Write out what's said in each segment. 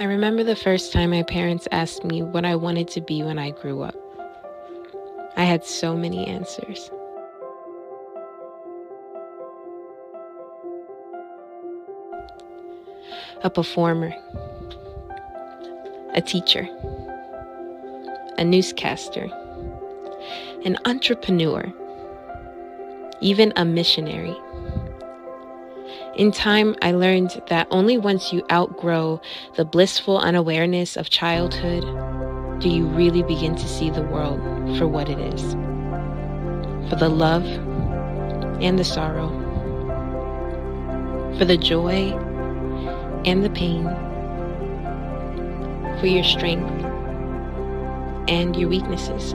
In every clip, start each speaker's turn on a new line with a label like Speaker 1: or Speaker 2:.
Speaker 1: I remember the first time my parents asked me what I wanted to be when I grew up. I had so many answers. A performer, a teacher, a newscaster, an entrepreneur, even a missionary. In time, I learned that only once you outgrow the blissful unawareness of childhood do you really begin to see the world for what it is. For the love and the sorrow, for the joy and the pain, for your strength and your weaknesses.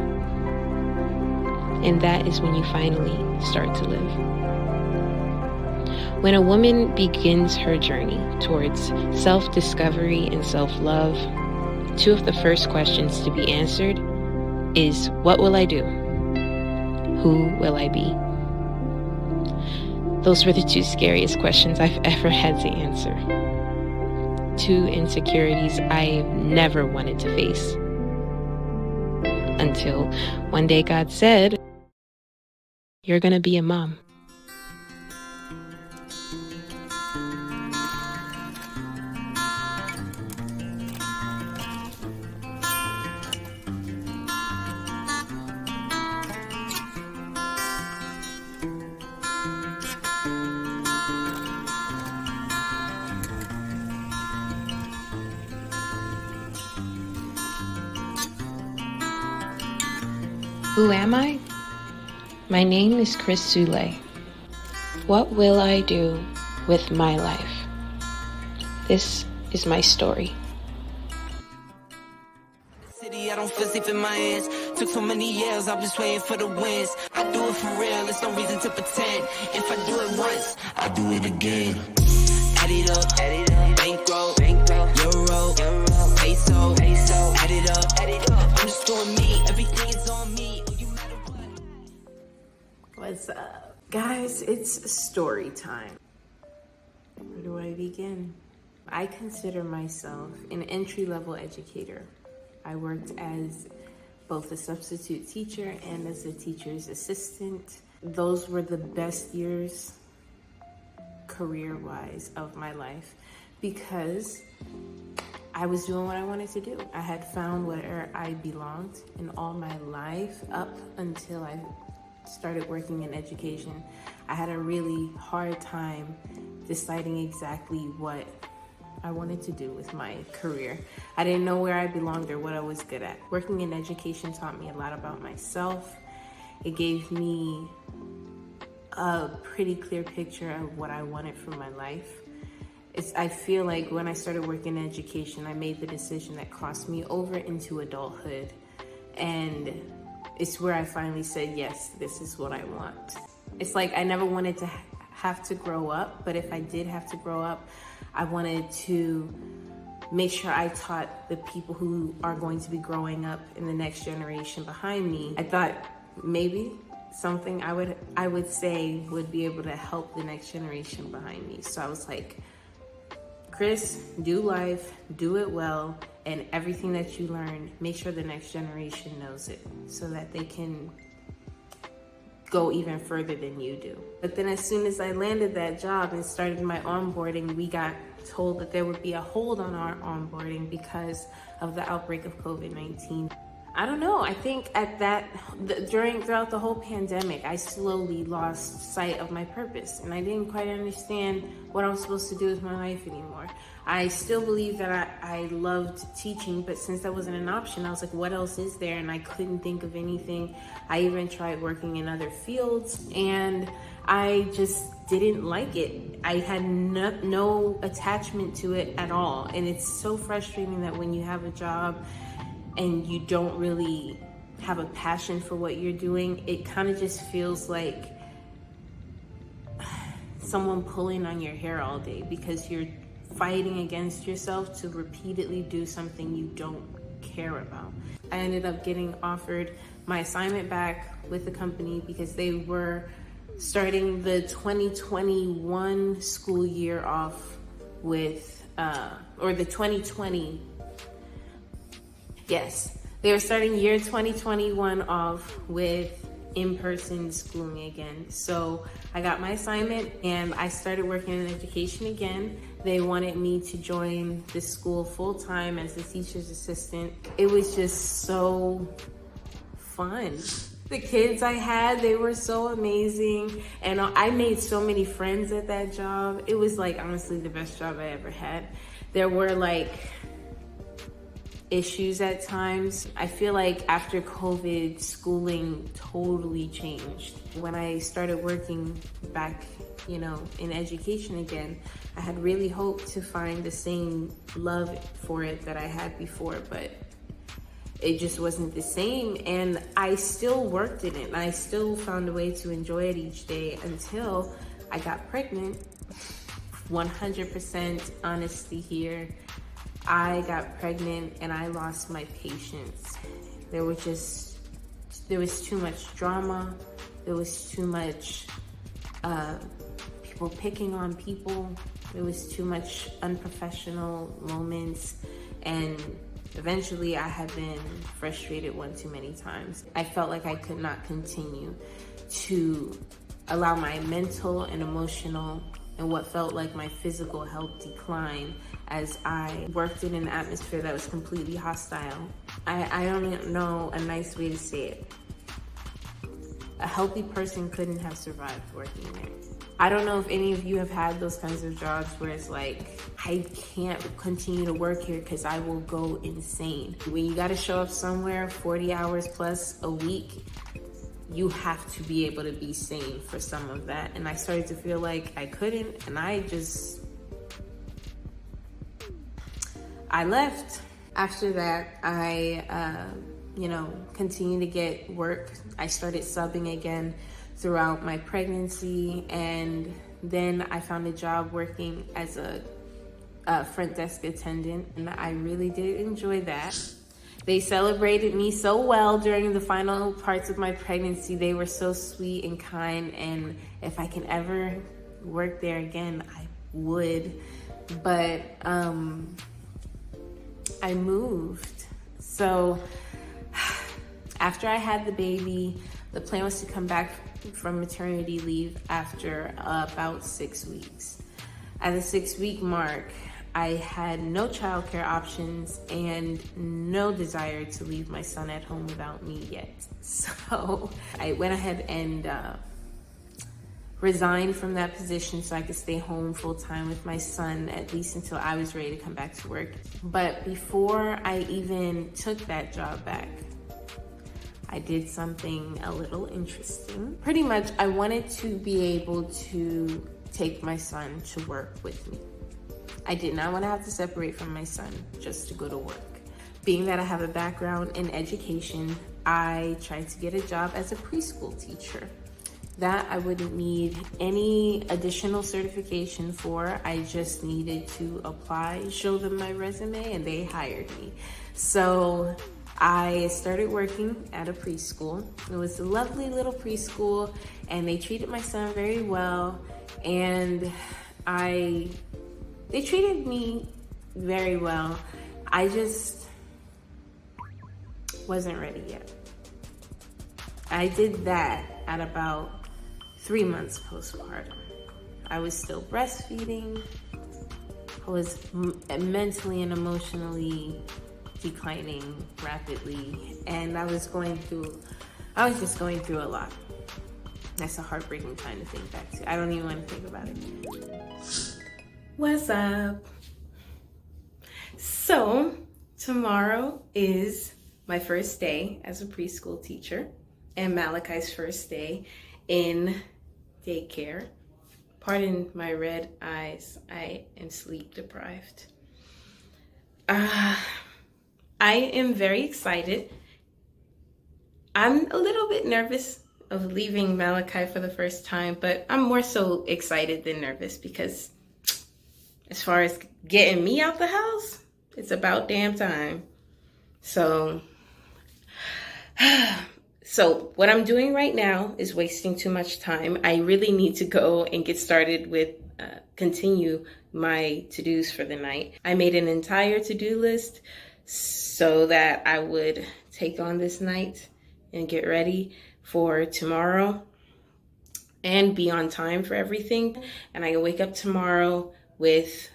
Speaker 1: And that is when you finally start to live. When a woman begins her journey towards self-discovery and self-love, two of the first questions to be answered is, what will I do? Who will I be? Those were the two scariest questions I've ever had to answer. Two insecurities I never wanted to face. Until one day God said, you're gonna be a mom. Who am I? My name is Chris Sule. What will I do with my life? This is my story.
Speaker 2: City, I don't feel safe in my hands. Took so many years, I'm just waiting for the wins. I do it for real, there's no reason to pretend. If I do it once, I do it again. Add it up, bankroll, euro, peso, add it up, I'm just doing me, everything is on me. You matter what.
Speaker 3: What's up, guys? It's story time. Where do I begin? I consider myself an entry-level educator. I worked as both a substitute teacher and as a teacher's assistant. Those were the best years career-wise of my life because I was doing what I wanted to do. I had found where I belonged in all my life up until I started working in education. I had a really hard time deciding exactly what I wanted to do with my career. I didn't know where I belonged or what I was good at. Working in education taught me a lot about myself. It gave me a pretty clear picture of what I wanted from my life. I feel like when I started working in education, I made the decision that crossed me over into adulthood. And it's where I finally said, yes, this is what I want. It's like I never wanted to have to grow up, but if I did have to grow up, I wanted to make sure I taught the people who are going to be growing up in the next generation behind me. I thought maybe something I would say would be able to help the next generation behind me. So I was like, Chris, do life, do it well, and everything that you learn, make sure the next generation knows it so that they can go even further than you do. But then as soon as I landed that job and started my onboarding, we got told that there would be a hold on our onboarding because of the outbreak of COVID-19. I don't know, I think throughout the whole pandemic, I slowly lost sight of my purpose and I didn't quite understand what I was supposed to do with my life anymore. I still believe that I loved teaching, but since that wasn't an option, I was like, what else is there? And I couldn't think of anything. I even tried working in other fields and I just didn't like it. I had no attachment to it at all. And it's so frustrating that when you have a job and you don't really have a passion for what you're doing, it kind of just feels like someone pulling on your hair all day because you're fighting against yourself to repeatedly do something you don't care about. I ended up getting offered my assignment back with the company because they were starting the 2021 school year off with or the 2020, yes, they were starting year 2021 off with in-person schooling again. So I got my assignment and I started working in education again. They wanted me to join the school full-time as a teacher's assistant. It was just so fun. The kids I had, they were so amazing. And I made so many friends at that job. It was like, honestly, the best job I ever had. There were like issues at times. I feel like after COVID, schooling totally changed. When I started working back, in education again, I had really hoped to find the same love for it that I had before, but it just wasn't the same. And I still worked in it, and I still found a way to enjoy it each day until I got pregnant. 100% honesty here. I got pregnant and I lost my patience. There was too much drama. There was too much people picking on people. There was too much unprofessional moments, and eventually I had been frustrated one too many times. I felt like I could not continue to allow my mental and emotional and what felt like my physical health decline as I worked in an atmosphere that was completely hostile. I don't know a nice way to say it. A healthy person couldn't have survived working there. I don't know if any of you have had those kinds of jobs where it's like, I can't continue to work here because I will go insane. When you gotta show up somewhere 40 hours plus a week, you have to be able to be sane for some of that. And I started to feel like I couldn't, and I left. After that, I, continued to get work. I started subbing again throughout my pregnancy, and then I found a job working as a front desk attendant, and I really did enjoy that. They celebrated me so well during the final parts of my pregnancy. They were so sweet and kind, and if I can ever work there again, I would. But I moved. So after I had the baby, the plan was to come back from maternity leave after about 6 weeks. At the 6-week mark, I had no childcare options and no desire to leave my son at home without me yet. So I went ahead and resigned from that position so I could stay home full time with my son, at least until I was ready to come back to work. But before I even took that job back, I did something a little interesting. Pretty much, I wanted to be able to take my son to work with me. I did not want to have to separate from my son just to go to work. Being that I have a background in education, I tried to get a job as a preschool teacher. That I wouldn't need any additional certification for. I just needed to apply, show them my resume, and they hired me. So I started working at a preschool. It was a lovely little preschool, and they treated my son very well, and they treated me very well. I just wasn't ready yet. I did that at about 3 months postpartum. I was still breastfeeding. I was mentally and emotionally declining rapidly, and I was just going through a lot. That's a heartbreaking time to think back to. I don't even want to think about it. What's up? So tomorrow is my first day as a preschool teacher and Malachi's first day in daycare. Pardon my red eyes, I am sleep deprived. I am very excited. I'm a little bit nervous of leaving Malachi for the first time, but I'm more so excited than nervous because as far as getting me out the house, it's about damn time. So what I'm doing right now is wasting too much time. I really need to go and get started with
Speaker 1: continue my to-dos for the night. I made an entire to-do list so that I would take on this night and get ready for tomorrow and be on time for everything. And I can wake up tomorrow with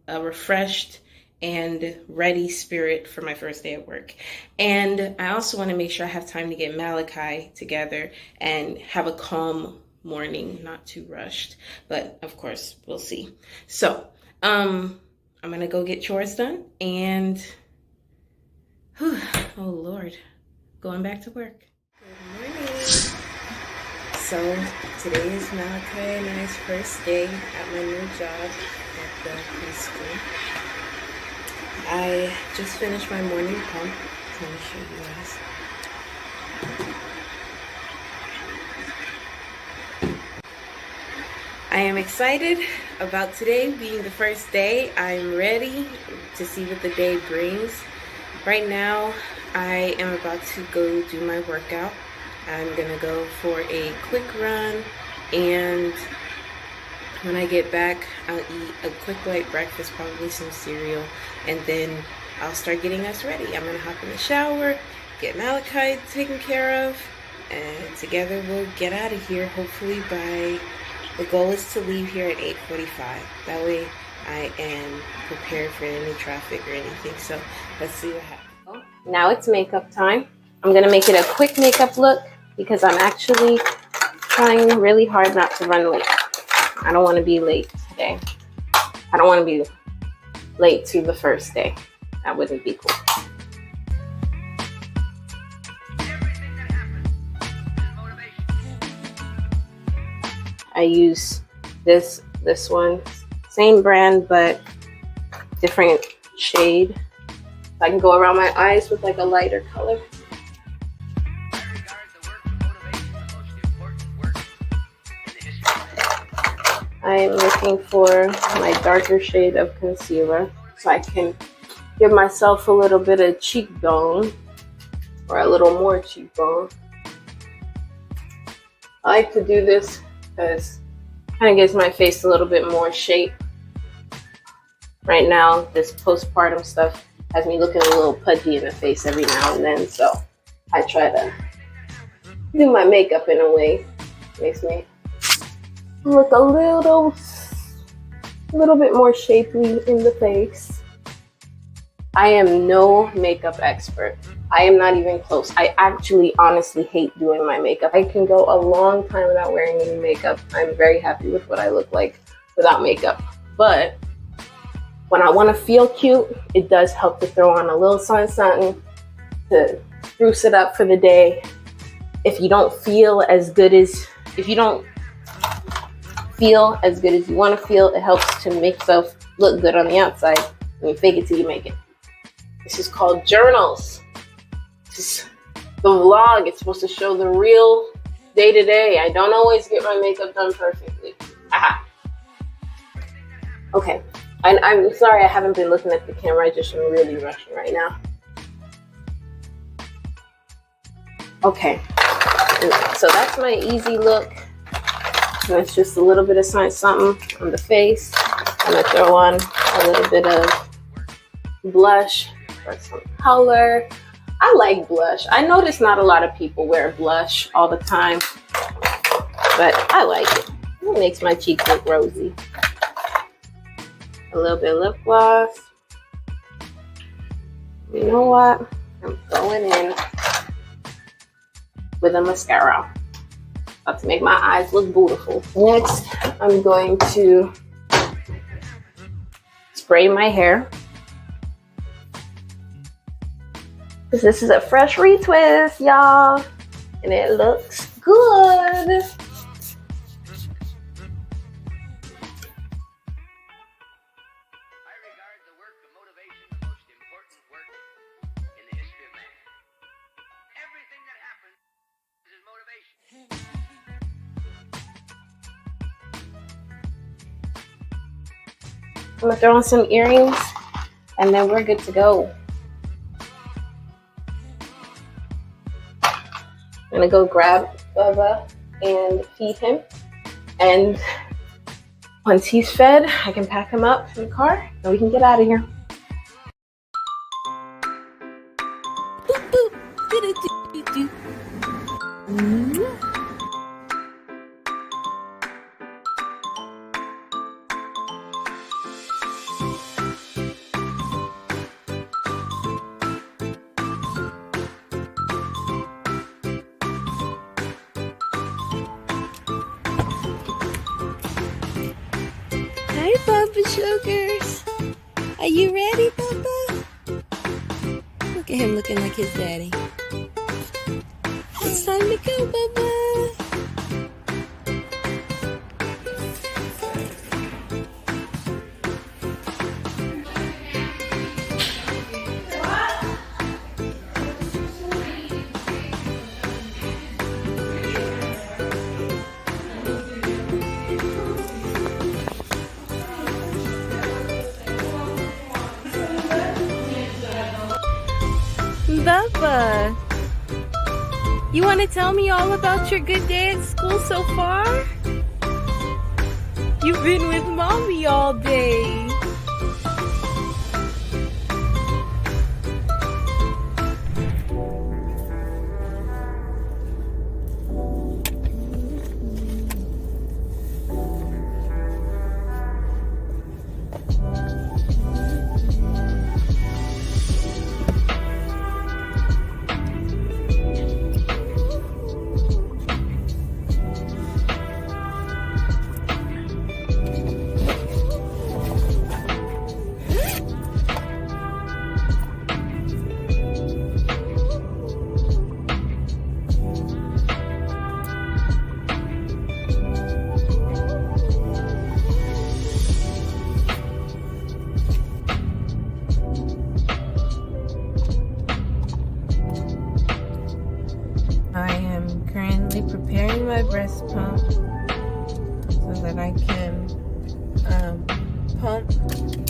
Speaker 1: a refreshed and ready spirit for my first day at work. And I also want to make sure I have time to get Malachi together and have a calm morning, not too rushed, but of course we'll see. So I'm gonna go get chores done and oh Lord, going back to work. Good morning. So today is Malachi and I's first day at my new job at the preschool. I just finished my morning pump. Let me show you guys. I am excited about today being the first day. I'm ready to see what the day brings. Right now, I am about to go do my workout. I'm gonna go for a quick run, and when I get back, I'll eat a quick light breakfast, probably some cereal, and then I'll start getting us ready. I'm gonna hop in the shower, get Malachi taken care of, and together we'll get out of here. Hopefully the goal is to leave here at 8:45. That way I am prepared for any traffic or anything. So let's see what happens. Now it's makeup time. I'm gonna make it a quick makeup look because I'm actually trying really hard not to run late. I don't want to be late today. I don't want to be late to the first day. That wouldn't be cool. I use this one, same brand but different shade. I can go around my eyes with like a lighter color. I am looking for my darker shade of concealer so I can give myself a little bit of cheekbone, or a little more cheekbone. I like to do this because it kind of gives my face a little bit more shape. Right now, this postpartum stuff has me looking a little pudgy in the face every now and then, so I try to do my makeup in a way that makes me look a little bit more shapely in the face. I am no makeup expert. I am not even close. I actually honestly hate doing my makeup. I can go a long time without wearing any makeup. I'm very happy with what I look like without makeup. But when I want to feel cute, it does help to throw on a little something to spruce it up for the day. If you don't feel as good as you want to feel, it helps to make yourself look good on the outside. I mean, fake it till you make it. This is called journals. This is the vlog. It's supposed to show the real day-to-day. I don't always get my makeup done perfectly. Aha. Okay. I'm sorry I haven't been looking at the camera. I just am really rushing right now. Okay. So that's my easy look. And it's just a little bit of something on the face. I'm going to throw on a little bit of blush for some color. I like blush. I notice not a lot of people wear blush all the time, but I like it. It makes my cheeks look rosy. A little bit of lip gloss. You know what? I'm going in with a mascara. About to make my eyes look beautiful. Next, I'm going to spray my hair. This is a fresh retwist, y'all. And it looks good. I'm gonna throw on some earrings and then we're good to go. I'm gonna go grab Bubba and feed him. And Once he's fed, I can pack him up in the car and we can get out of here. Boop, boop. Do-do-do-do-do. Hi, Bubba Sugars. Are you ready, Bubba? Look at him looking like his daddy. It's time to go, Bubba. Bubba, you want to tell me all about your good day at school so far? You've been with Mommy all day. I am currently preparing my breast pump so that I can pump.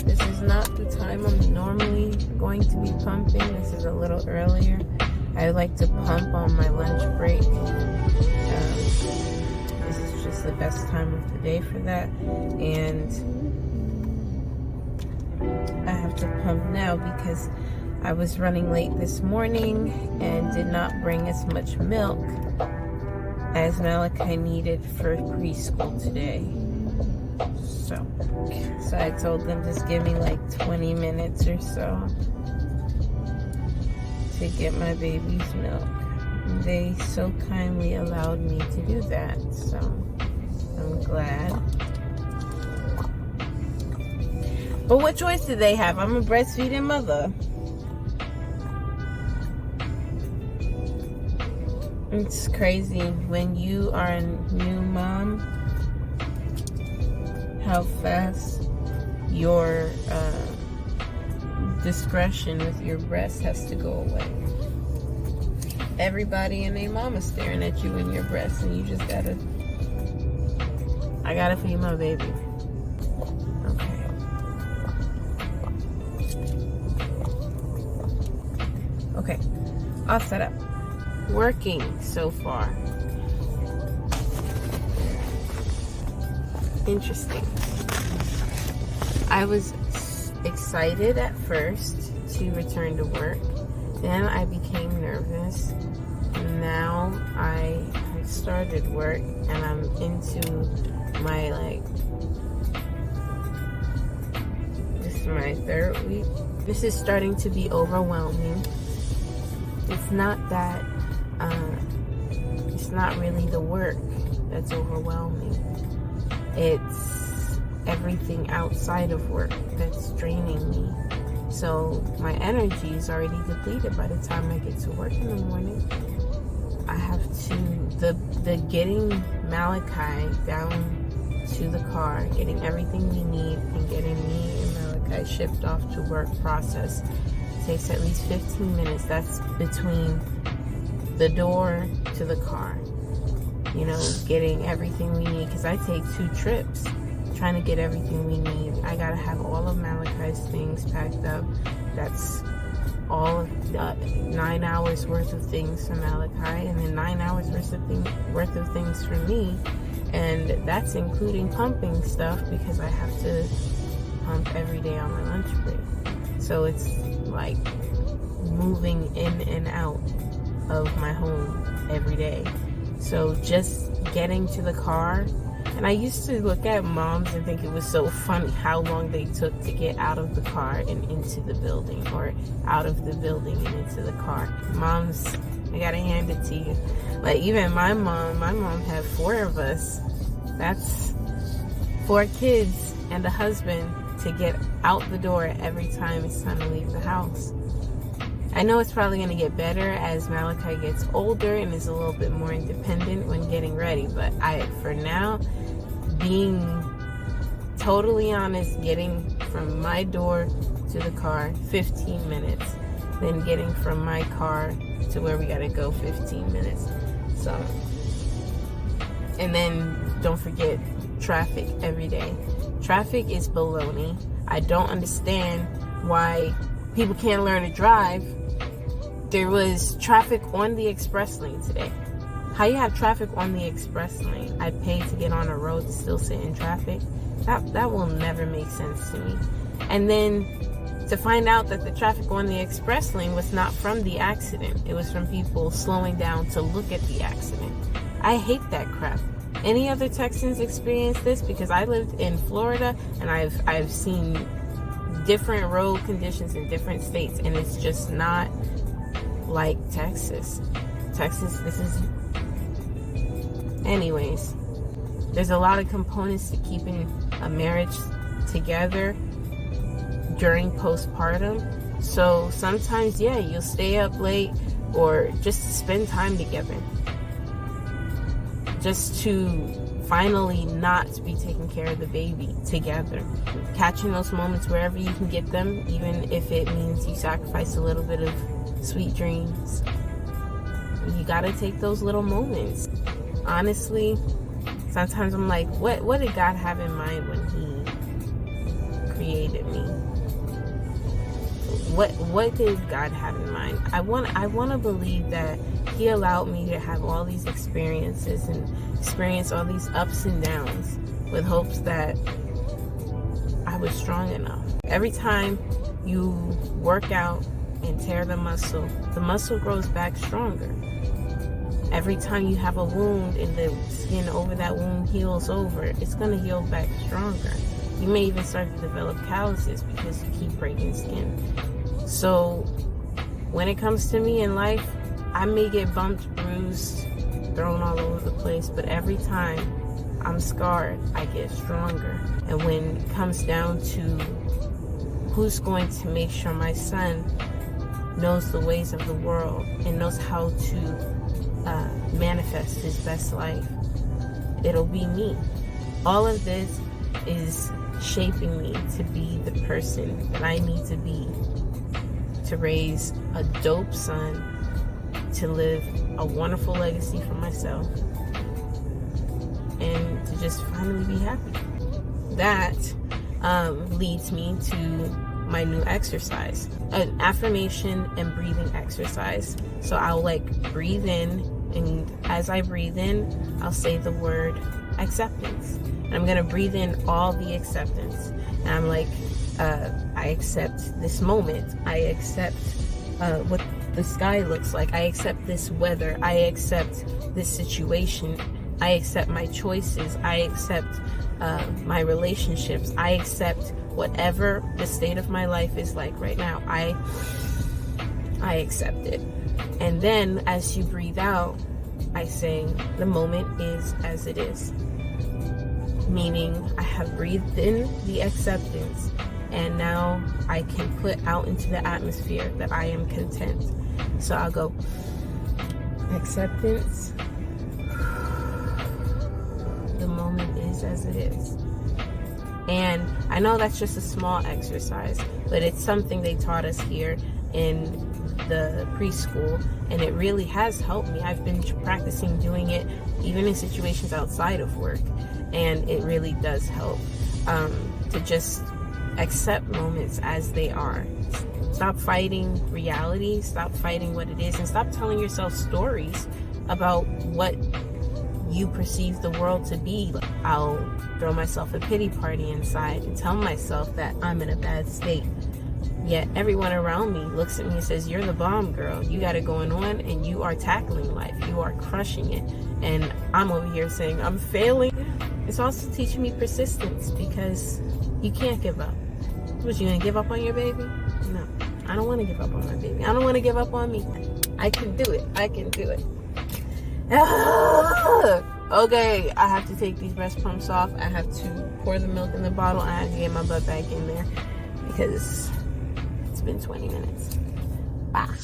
Speaker 1: This is not the time I'm normally going to be pumping. This is a little earlier. I like to pump on my lunch break. This is just the best time of the day for that. And I have to pump now because I was running late this morning and did not bring as much milk as Malachi needed for preschool today. So I told them just give me like 20 minutes or so to get my baby's milk. They so kindly allowed me to do that, so I'm glad. But what choice do they have? I'm a breastfeeding mother. It's crazy when you are a new mom, how fast your discretion with your breast has to go away. Everybody and their mama staring at you and your breast, and you just gotta, I gotta feed my baby. Okay. Okay, all set up. Working so far. Interesting. I was excited at first to return to work. Then I became nervous. Now I have started work and I'm into my this is my third week. This is starting to be overwhelming. It's not that it's not really the work that's overwhelming. It's everything outside of work that's draining me. So my energy is already depleted by the time I get to work in the morning. I have to, the getting Malachi down to the car, getting everything we need, and getting me and Malachi shipped off to work process takes at least 15 minutes. That's between the door to the car. You know, getting everything we need, because I take 2 trips trying to get everything we need. I gotta have all of Malachi's things packed up. That's all of the 9 hours worth of things for Malachi, and then 9 hours worth of things for me.
Speaker 3: And that's including pumping stuff, because I have to pump every day on my lunch break. So it's like moving in and out of my home every day. So just getting to the car, and I used to look at moms and think it was so funny how long they took to get out of the car and into the building, or out of the building and into the car. Moms, I gotta hand it to you. Like, even my mom had 4 of us. That's 4 kids and a husband to get out the door every time it's time to leave the house. I know it's probably going to get better as Malachi gets older and is a little bit more independent when getting ready, but for now, being totally honest, getting from my door to the car 15 minutes, then getting from my car to where we got to go 15 minutes. So, and then don't forget traffic every day. Traffic is baloney. I don't understand why people can't learn to drive. There was traffic on the express lane today. How you have traffic on the express lane? I paid to get on a road to still sit in traffic. That will never make sense to me. And then to find out that the traffic on the express lane was not from the accident. It was from people slowing down to look at the accident. I hate that crap. Any other Texans experience this? Because I lived in Florida and I've seen different road conditions in different states, and it's just not like Texas. This is... Anyways, there's a lot of components to keeping a marriage together during postpartum. So sometimes, yeah, you'll stay up late or just to spend time together. Just to finally not be taking care of the baby together. Catching those moments wherever you can get them, even if it means you sacrifice a little bit of sweet dreams. You gotta take those little moments. Honestly, sometimes I'm like, what did God have in mind when He created me? What did God have in mind? I want to believe that He allowed me to have all these experiences and experience all these ups and downs with hopes that I was strong enough. Every time you work out and tear the muscle grows back stronger. Every time you have a wound and the skin over that wound heals over, it's going to heal back stronger. You may even start to develop calluses because you keep breaking skin. So when it comes to me in life, I may get bumped, bruised, thrown all over the place, but every time I'm scarred, I get stronger. And when it comes down to who's going to make sure my son knows the ways of the world and knows how to manifest his best life, it'll be me. All of this is shaping me to be the person that I need to be to raise a dope son, to live a wonderful legacy for myself, and to just finally be happy. That leads me to my new exercise, an affirmation and breathing exercise. So I'll breathe in, and as I breathe in, I'll say the word acceptance. And I'm gonna breathe in all the acceptance. And I'm like, I accept this moment. I accept what the sky looks like. I accept this weather. I accept this situation. I accept my choices. I accept my relationships. I accept whatever the state of my life is like right now. I accept it. And then as you breathe out, I say, the moment is as it is. Meaning I have breathed in the acceptance, and now I can put out into the atmosphere that I am content. So I'll go, acceptance, the moment is as it is. And I know that's just a small exercise, but it's something they taught us here in the preschool, and it really has helped me. I've been practicing doing it even in situations outside of work, and it really does help to just accept moments as they are. Stop fighting reality, stop fighting what it is, and stop telling yourself stories about what you perceive the world to be. I'll throw myself a pity party inside and tell myself that I'm in a bad state. Yet everyone around me looks at me and says, you're the bomb, girl. You got it going on and you are tackling life. You are crushing it. And I'm over here saying, I'm failing. It's also teaching me persistence, because you can't give up. Was you going to give up on your baby? No, I don't want to give up on my baby. I don't want to give up on me. I can do it. I can do it. Okay, I have to take these breast pumps off. I have to pour the milk in the bottle. I have to get my butt back in there because it's been 20 minutes. Bye.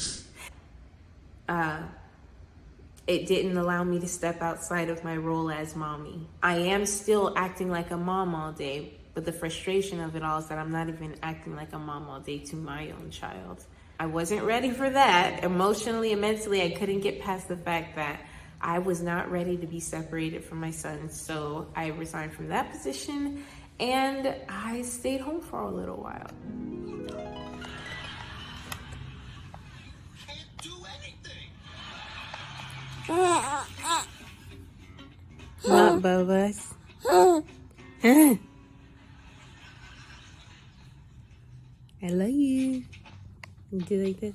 Speaker 3: It didn't allow me to step outside of my role as mommy. I am still acting like a mom all day, but the frustration of it all is that I'm not even acting like a mom all day to my own child. I wasn't ready for that. Emotionally and mentally, I couldn't get past the fact that I was not ready to be separated from my son. So I resigned from that position and I stayed home for a little while.
Speaker 2: Can't do anything.
Speaker 3: Not Bubba's. I love you. You do like this.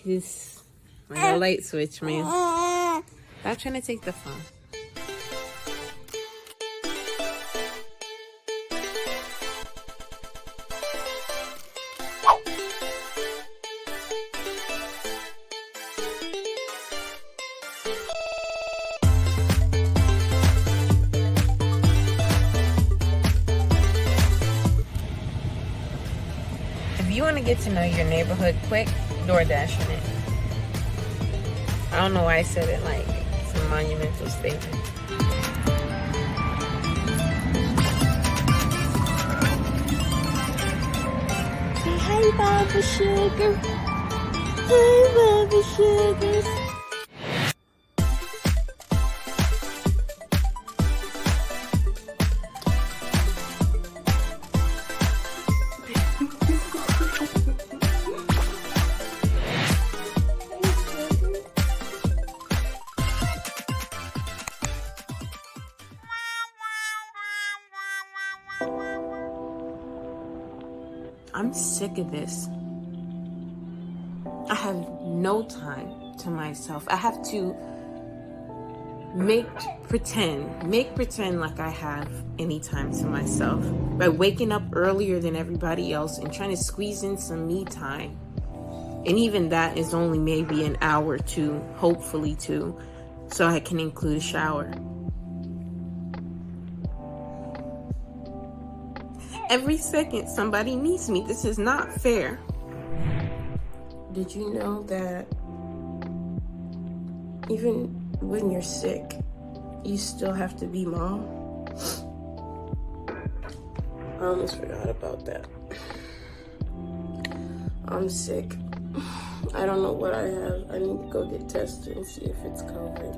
Speaker 3: He's like a light switch, man. Stop trying to take the phone. If you want to get to know your neighborhood quick, DoorDashing it. I don't know why I said it like it's a monumental statement. Say hey, Baba Sugar. Hey, Baba Sugars. I'm sick of this. I have no time to myself. I have to make pretend like I have any time to myself by waking up earlier than everybody else and trying to squeeze in some me time. And even that is only maybe an hour or two, hopefully two, so I can include a shower. Every second somebody needs me. This is not fair. Did you know that even when you're sick, you still have to be mom? I almost forgot about that. I'm sick. I don't know what I have. I need to go get tested and see if it's COVID.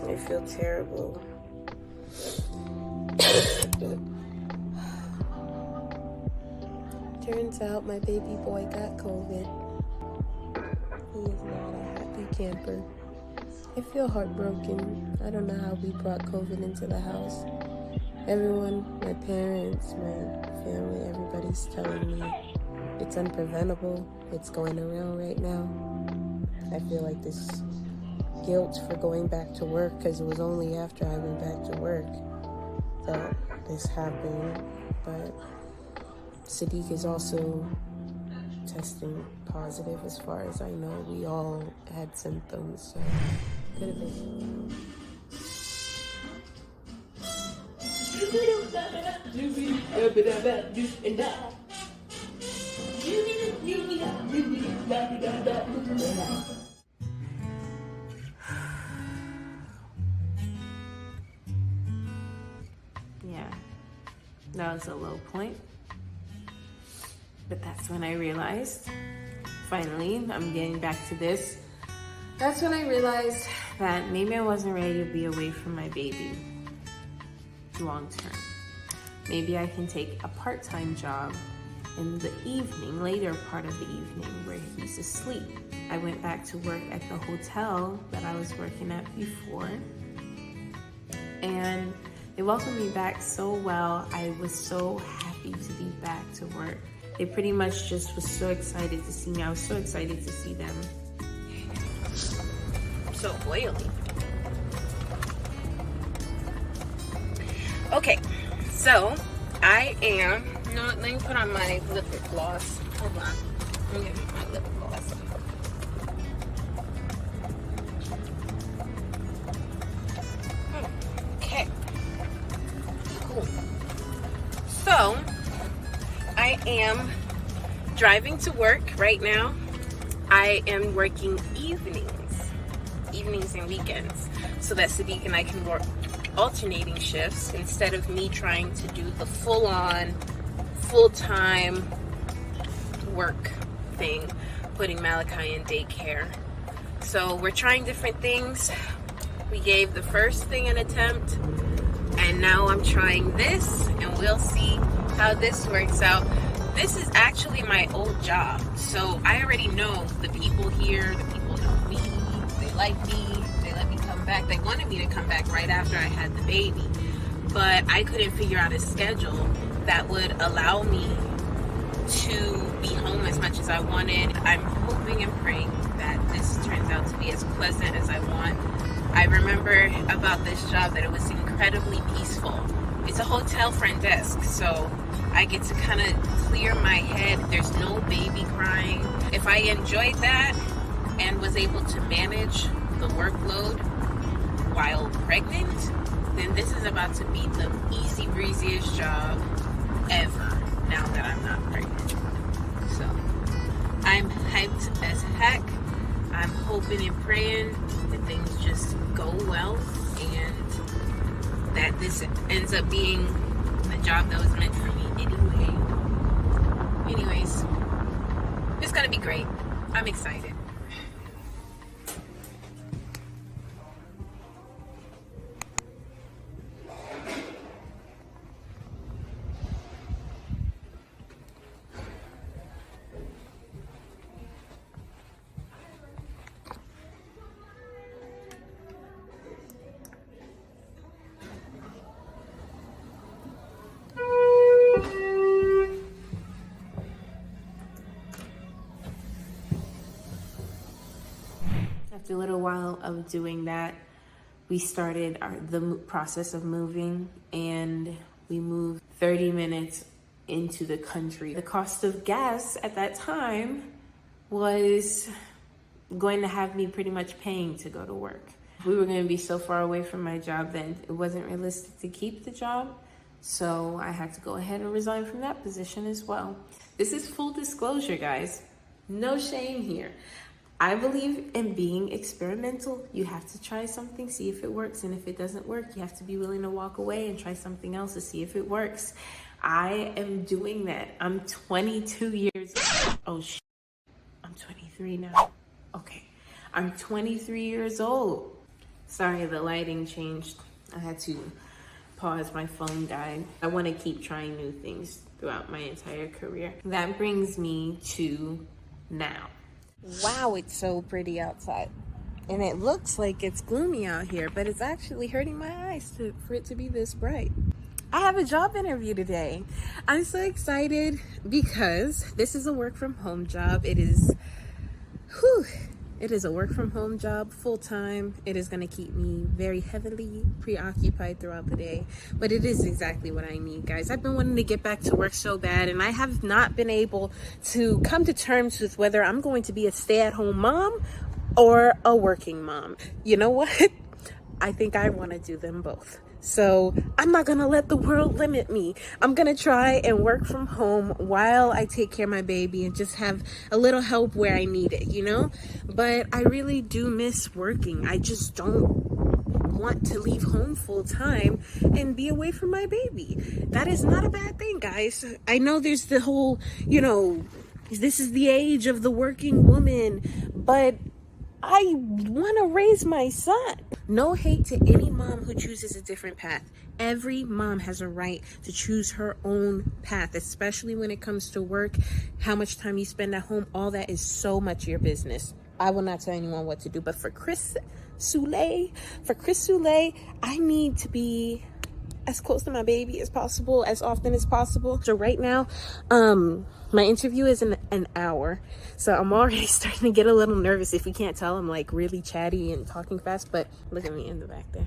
Speaker 3: I feel terrible. Turns out my baby boy got COVID. He is not a happy camper. I feel heartbroken. I don't know how we brought COVID into the house. Everyone, my parents, my family, everybody's telling me it's unpreventable. It's going around right now. I feel like this guilt for going back to work, because it was only after I went back to work that this happened. But Sadiq is also testing positive as far as I know. We all had symptoms, so could have been. Yeah, that was a low point. But that's when I realized, finally, I'm getting back to this. That's when I realized that maybe I wasn't ready to be away from my baby long term. Maybe I can take a part-time job in the evening, later part of the evening, where he's asleep. I went back to work at the hotel that I was working at before, and they welcomed me back so well. I was so happy to be back to work. They pretty much just was so excited to see me. I was so excited to see them.
Speaker 1: So oily. Okay, so I am, no, let me put on my lip gloss. Hold on, let me get my lip gloss. Okay, cool. So, I am driving to work right now. I am working evenings and weekends, so that Sadiq and I can work alternating shifts instead of me trying to do the full-on, full-time work thing, putting Malachi in daycare. So we're trying different things. We gave the first thing an attempt, and now I'm trying this, and we'll see how this works out. This is actually my old job, so I already know the people here, the people know me, they like me, they let me come back. They wanted me to come back right after I had the baby, but I couldn't figure out a schedule that would allow me to be home as much as I wanted. I'm hoping and praying that this turns out to be as pleasant as I want. I remember about this job that it was incredibly peaceful. It's a hotel front desk, so I get to kind of clear my head. There's no baby crying. If I enjoyed that and was able to manage the workload while pregnant, then this is about to be the easy breeziest job ever now that I'm not pregnant. So I'm hyped as heck. I'm hoping and praying that things just go well and that this ends up being the job that was meant for me anyway. Anyways, it's gonna be great. I'm excited.
Speaker 3: After a little while of doing that, we started the process of moving, and we moved 30 minutes into the country. The cost of gas at that time was going to have me pretty much paying to go to work. We were going to be so far away from my job that it wasn't realistic to keep the job, so I had to go ahead and resign from that position as well. This is full disclosure, guys. No shame here. I believe in being experimental. You have to try something, see if it works, and if it doesn't work, you have to be willing to walk away and try something else to see if it works. I am doing that. I'm 22 years old. Oh, shit. I'm 23 now. Okay. I'm 23 years old. Sorry, the lighting changed. I had to pause. My phone died. I want to keep trying new things throughout my entire career. That brings me to now. Wow, it's so pretty outside. And it looks like it's gloomy out here, but it's actually hurting my eyes for it to be this bright. I have a job interview today. I'm so excited because this is a work from home job. It is a work from home job, full time. It is going to keep me very heavily preoccupied throughout the day, but it is exactly what I need, guys. I've been wanting to get back to work so bad, and I have not been able to come to terms with whether I'm going to be a stay-at-home mom or a working mom. You know what? I think I want to do them both. So I'm not going to let the world limit me. I'm going to try and work from home while I take care of my baby and just have a little help where I need it, you know? But I really do miss working. I just don't want to leave home full time and be away from my baby. That is not a bad thing, guys. I know there's the whole, this is the age of the working woman, but I want to raise my son. No hate to any mom who chooses a different path. Every mom has a right to choose her own path, especially when it comes to work, how much time you spend at home. All that is so much your business. I will not tell anyone what to do. But for Chris Soule, I need to be as close to my baby as possible, as often as possible. So right now, my interview is in an hour. So I'm already starting to get a little nervous. If you can't tell, I'm like really chatty and talking fast, but look at me in the back there.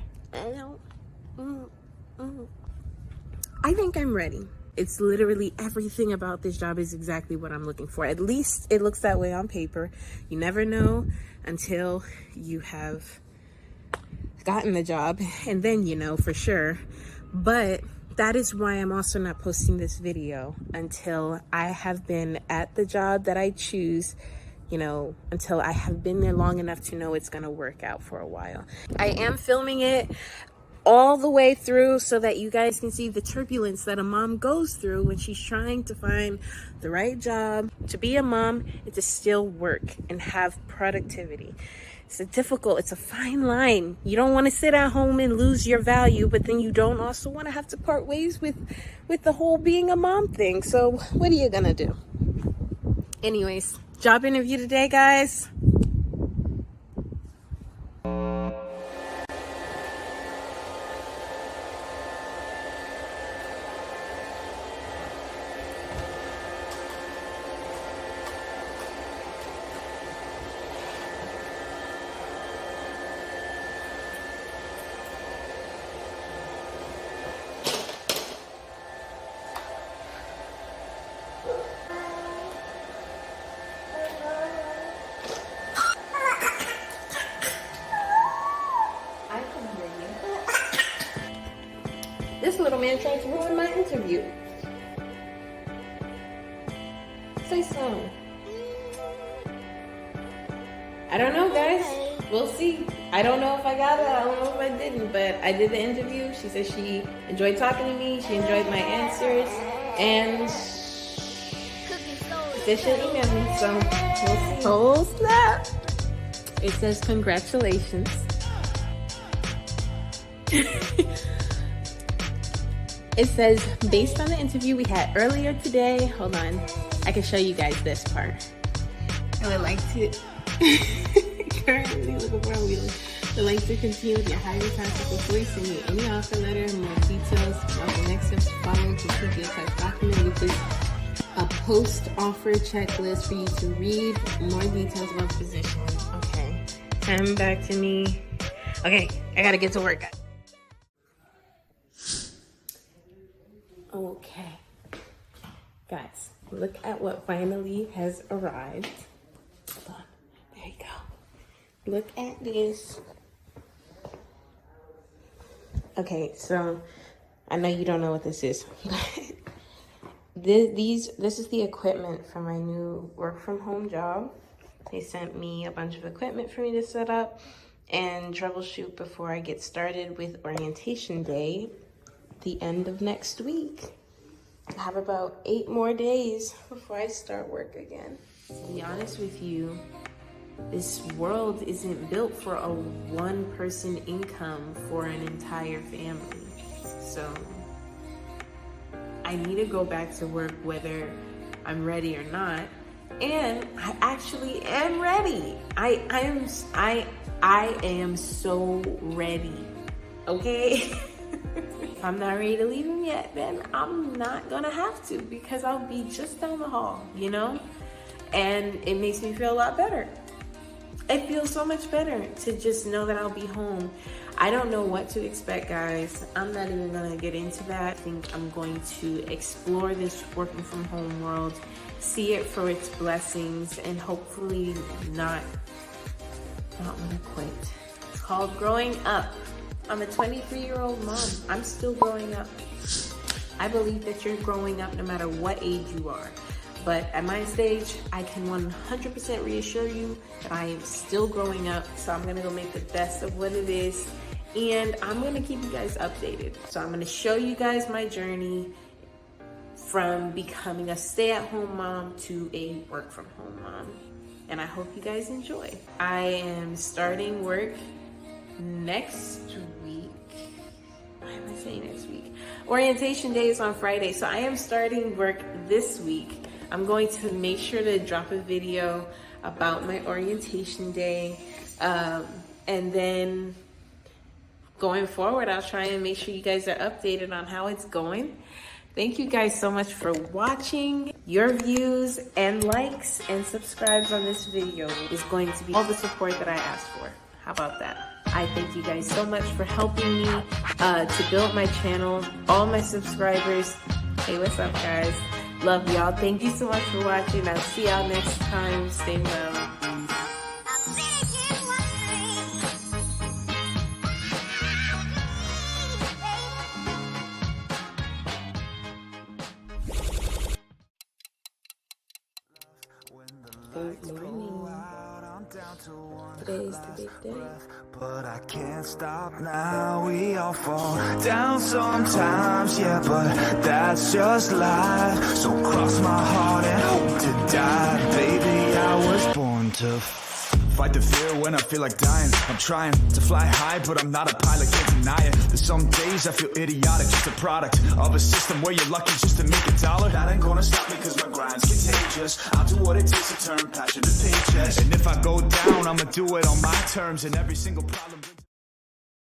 Speaker 3: I think I'm ready. It's literally everything about this job is exactly what I'm looking for. At least it looks that way on paper. You never know until you have gotten the job, and then you know for sure. But that is why I'm also not posting this video until I have been at the job that I choose, you know, until I have been there long enough to know it's gonna work out for a while. I am filming it all the way through so that you guys can see the turbulence that a mom goes through when she's trying to find the right job, to be a mom and to still work and have productivity. It's a fine line. You don't want to sit at home and lose your value, but then you don't also want to have to part ways with the whole being a mom thing. So what are you gonna do? Anyways, job interview today, guys. This little man tried to ruin my interview. Say something. I don't know, guys. We'll see. I don't know if I got it. I don't know if I didn't, but I did the interview. She said she enjoyed talking to me. She enjoyed my answers. And she said she'll email me, so we'll see. Oh, snap. It says congratulations. It says, based on the interview we had earlier today, hold on, I can show you guys this part. I would like to, currently looking for a wheeler. I'd like to continue with your hiring process before you send me any offer letter, more details about the next steps to follow to complete the attached document, which is a post-offer checklist for you to read more details about the position. Okay, come back to me. Okay, I gotta get to work, guys. Okay, guys, look at what finally has arrived. Hold on, there you go. Look at this. Okay, so I know you don't know what this is. This is the equipment for my new work from home job. They sent me a bunch of equipment for me to set up and troubleshoot before I get started with orientation day. The end of next week. I have about 8 more days before I start work again. To be honest with you, this world isn't built for a one-person income for an entire family. So I need to go back to work whether I'm ready or not. And I actually am ready. I am so ready. Okay? If I'm not ready to leave him yet, then I'm not gonna have to, because I'll be just down the hall, you know? And it makes me feel a lot better. It feels so much better to just know that I'll be home. I don't know what to expect, guys. I'm not even gonna get into that. I think I'm going to explore this working from home world, see it for its blessings, and hopefully not wanna quit. It's called growing up. I'm a 23-year-old mom. I'm still growing up. I believe that you're growing up no matter what age you are. But at my stage, I can 100% reassure you that I am still growing up. So I'm gonna go make the best of what it is. And I'm gonna keep you guys updated. So I'm gonna show you guys my journey from becoming a stay-at-home mom to a work-from-home mom. and I hope you guys enjoy. I am starting work next week. Why am I saying next week? Orientation day is on Friday, so I am starting work this week. I'm going to make sure to drop a video about my orientation day, and then going forward, I'll try and make sure you guys are updated on how it's going. Thank you guys so much for watching. Your views and likes and subscribes on this video is going to be all the support that I asked for. How about that? I thank you guys so much for helping me to build my channel, all my subscribers. Hey, what's up, guys? Love y'all. Thank you so much for watching. I'll see y'all next time. Stay well. Good morning. Today's the big day.
Speaker 2: But I can't stop now, we all fall down sometimes, yeah, but that's just life. So cross my heart and hope to die. Baby, I was born to fight the fear when I feel like dying. I'm trying to fly high, but I'm not a pilot, can't deny it. There's some days I feel idiotic, just a product of a system where you're lucky just to make a dollar. That ain't gonna stop me cause my grind's contagious. I'll do what it takes to turn passion to paychecks. And if I go down, I'ma do it on my terms. And every single problem